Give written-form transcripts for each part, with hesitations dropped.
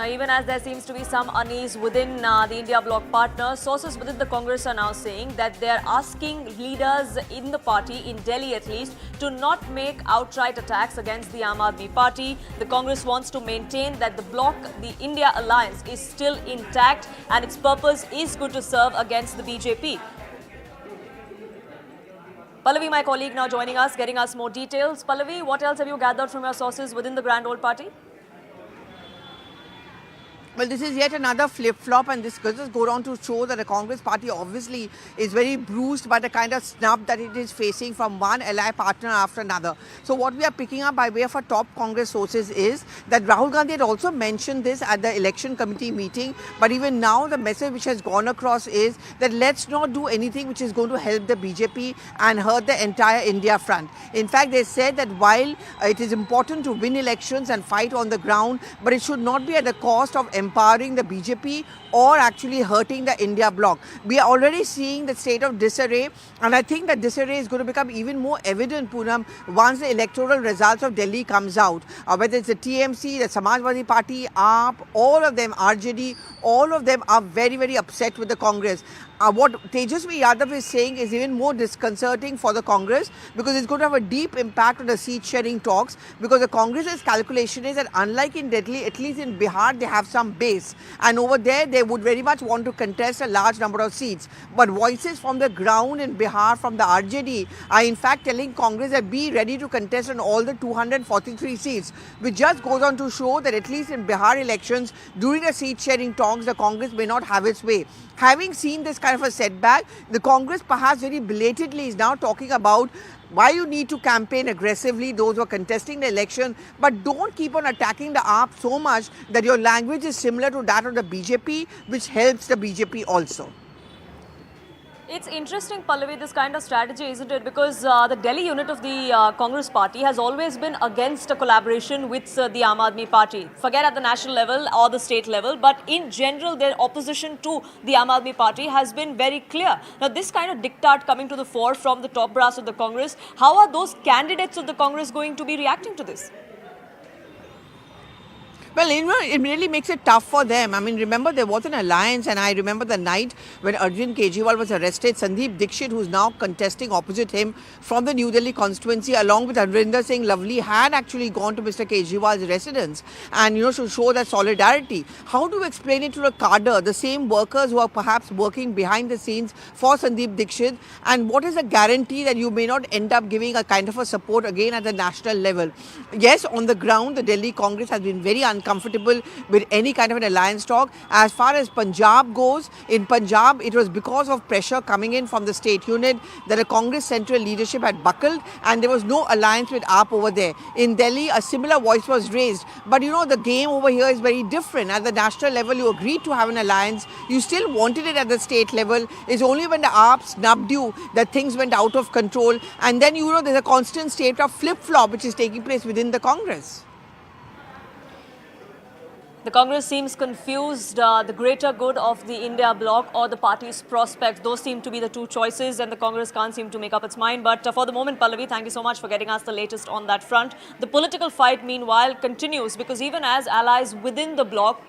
Now, even as there seems to be some unease within the India bloc partners, sources within the Congress are now saying that they are asking leaders in the party, in Delhi at least, to not make outright attacks against the Aam Aadmi Party. The Congress wants to maintain that the bloc, the India alliance, is still intact and its purpose is good to serve against the BJP. Pallavi, my colleague, now joining us, getting us more details. Pallavi, what else have you gathered from your sources within the Grand Old Party? Well, this is yet another flip-flop, and this just go on to show that the Congress party obviously is very bruised by the kind of snub that it is facing from one ally partner after another. So what we are picking up by way of our top Congress sources is that Rahul Gandhi had also mentioned this at the election committee meeting, but even now the message which has gone across is that let's not do anything which is going to help the BJP and hurt the entire India front. In fact, they said that while it is important to win elections and fight on the ground, but it should not be at the cost of empowering the BJP or actually hurting the India bloc. We are already seeing the state of disarray, and I think that disarray is going to become even more evident, Poonam, once the electoral results of Delhi comes out. Whether it's the TMC, the Samajwadi Party, AAP, all of them, RJD, all of them are very, very upset with the Congress. What Tejasvi Yadav is saying is even more disconcerting for the Congress, because it's going to have a deep impact on the seat sharing talks, because the Congress's calculation is that unlike in Delhi, at least in Bihar, they have some base, and over there they would very much want to contest a large number of seats. But voices from the ground in Bihar from the RJD are in fact telling Congress that be ready to contest on all the 243 seats, which just goes on to show that at least in Bihar elections, during the seat sharing talks, the Congress may not have its way. Having seen this kind of a setback, the Congress perhaps very belatedly is now talking about why you need to campaign aggressively, those who are contesting the election, but don't keep on attacking the AAP so much that your language is similar to that of the BJP, which helps the BJP also. It's interesting, Pallavi, this kind of strategy, isn't it? Because the Delhi unit of the Congress party has always been against a collaboration with the Aam Aadmi Party. Forget at the national level or the state level, but in general, their opposition to the Aam Aadmi Party has been very clear. Now, this kind of diktat coming to the fore from the top brass of the Congress, how are those candidates of the Congress going to be reacting to this? Well, it really makes it tough for them. I mean, remember, there was an alliance, and I remember the night when Arvind Kejriwal was arrested, Sandeep Dixit, who's now contesting opposite him from the New Delhi constituency, along with Harvinder Singh Lovely, had actually gone to Mr. Kejriwal's residence and, to show that solidarity. How do you explain it to the cadre, the same workers who are perhaps working behind the scenes for Sandeep Dixit? And what is the guarantee that you may not end up giving a kind of a support again at the national level? Yes, on the ground, the Delhi Congress has been very uncomfortable with any kind of an alliance talk. As far as Punjab goes, in Punjab, it was because of pressure coming in from the state unit that the Congress central leadership had buckled, and there was no alliance with AAP over there. In Delhi, a similar voice was raised. But the game over here is very different. At the national level, you agreed to have an alliance. You still wanted it at the state level. It's only when the AAP snubbed you that things went out of control. And then, there's a constant state of flip-flop which is taking place within the Congress. The Congress seems confused. The greater good of the India bloc or the party's prospects, those seem to be the two choices, and the Congress can't seem to make up its mind. But for the moment, Pallavi, thank you so much for getting us the latest on that front. The political fight, meanwhile, continues, because even as allies within the bloc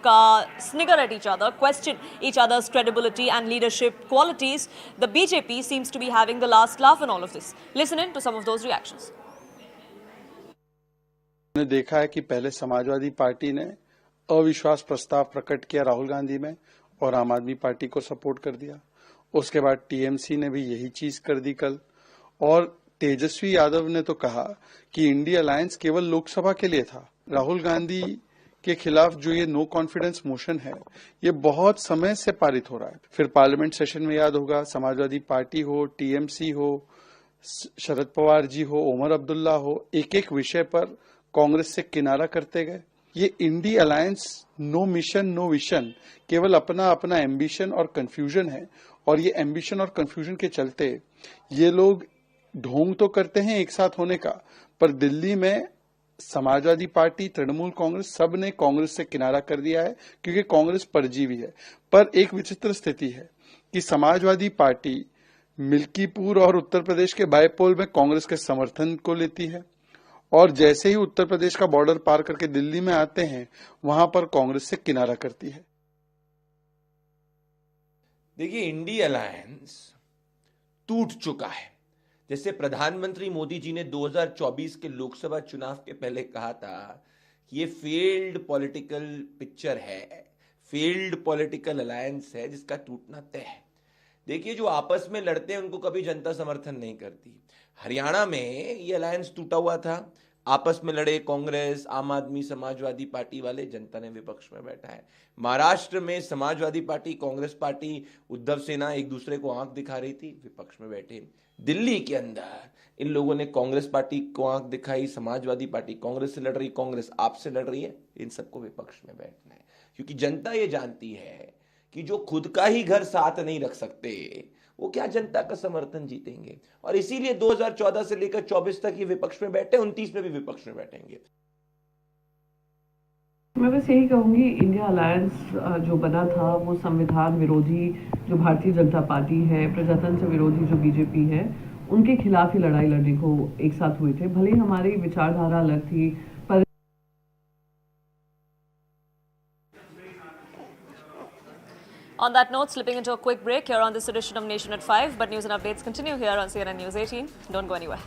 snigger at each other, question each other's credibility and leadership qualities, the BJP seems to be having the last laugh in all of this. Listen in to some of those reactions. हमने देखा है कि पहले Samajwadi party ने अविश्वास प्रस्ताव प्रकट किया राहुल गांधी में और आम आदमी पार्टी को सपोर्ट कर दिया। उसके बाद टीएमसी ने भी यही चीज कर दी कल, और तेजस्वी यादव ने तो कहा कि इंडिया अलायंस केवल लोकसभा के लिए था। राहुल गांधी के खिलाफ जो ये नो कॉन्फिडेंस मोशन है, ये बहुत समय से पारित हो रहा है। फिर पार्लियामेंट सेशन में याद होगा, समाजवादी पार्टी हो, टीएमसी हो, शरद पवार जी हो, उमर अब्दुल्ला हो, एक एक विषय पर कांग्रेस से किनारा करते गए। ये INDI alliance no mission no vision, केवल अपना अपना एम्बिशन और कंफ्यूजन है, और ये एम्बिशन और कंफ्यूजन के चलते ये लोग ढोंग तो करते हैं एक साथ होने का, पर दिल्ली में समाजवादी पार्टी, तृणमूल कांग्रेस, सब ने कांग्रेस से किनारा कर दिया है, क्योंकि कांग्रेस परजीवी है। पर एक विचित्र स्थिति है कि समाजवादी पार्टी मिल्कीपुर और उत्तर प्रदेश के बायपोल में कांग्रेस के समर्थन को लेती है, और जैसे ही उत्तर प्रदेश का बॉर्डर पार करके दिल्ली में आते हैं, वहां पर कांग्रेस से किनारा करती है। देखिए, इंडिया अलायंस टूट चुका है। जैसे प्रधानमंत्री मोदी जी ने 2024 के लोकसभा चुनाव के पहले कहा था कि ये फेल्ड पॉलिटिकल पिक्चर है, फेल्ड पॉलिटिकल अलायंस है जिसका टूटना तय है। देखिए, जो आपस में लड़ते हैं उनको कभी जनता समर्थन नहीं करती। हरियाणा में ये अलायंस टूटा हुआ था, आपस में लड़े कांग्रेस, आम आदमी, समाजवादी पार्टी वाले, जनता ने विपक्ष में बैठा है। महाराष्ट्र में समाजवादी पार्टी, कांग्रेस पार्टी, उद्धव सेना एक दूसरे को आंख दिखा रही थी, विपक्ष में बैठे। दिल्ली के अंदर इन लोगों ने कांग्रेस पार्टी को आंख दिखाई, समाजवादी पार्टी कांग्रेस से लड़ रही, कांग्रेस आपसे लड़ रही है, इन सबको विपक्ष में बैठना है। क्योंकि जनता ये जानती है कि जो खुद का ही घर साथ नहीं रख सकते वो क्या जनता का समर्थन जीतेंगे। और इसीलिए 2014 से लेकर 24 तक ये विपक्ष में बैठे, 29 में भी विपक्ष में बैठेंगे। मैं बस यही कहूंगी, इंडिया अलायंस जो बना था वो संविधान विरोधी जो भारतीय जनता पार्टी है, प्रजातंत्र विरोधी जो बीजेपी है, उनके खिलाफ ही लड़ाई लड़ने को एक साथ हुए थे। भले ही हमारी विचारधारा अलग थी, पर On that note, slipping into a quick break here on this edition of Nation at 5, but news and updates continue here on CNN News 18. Don't go anywhere.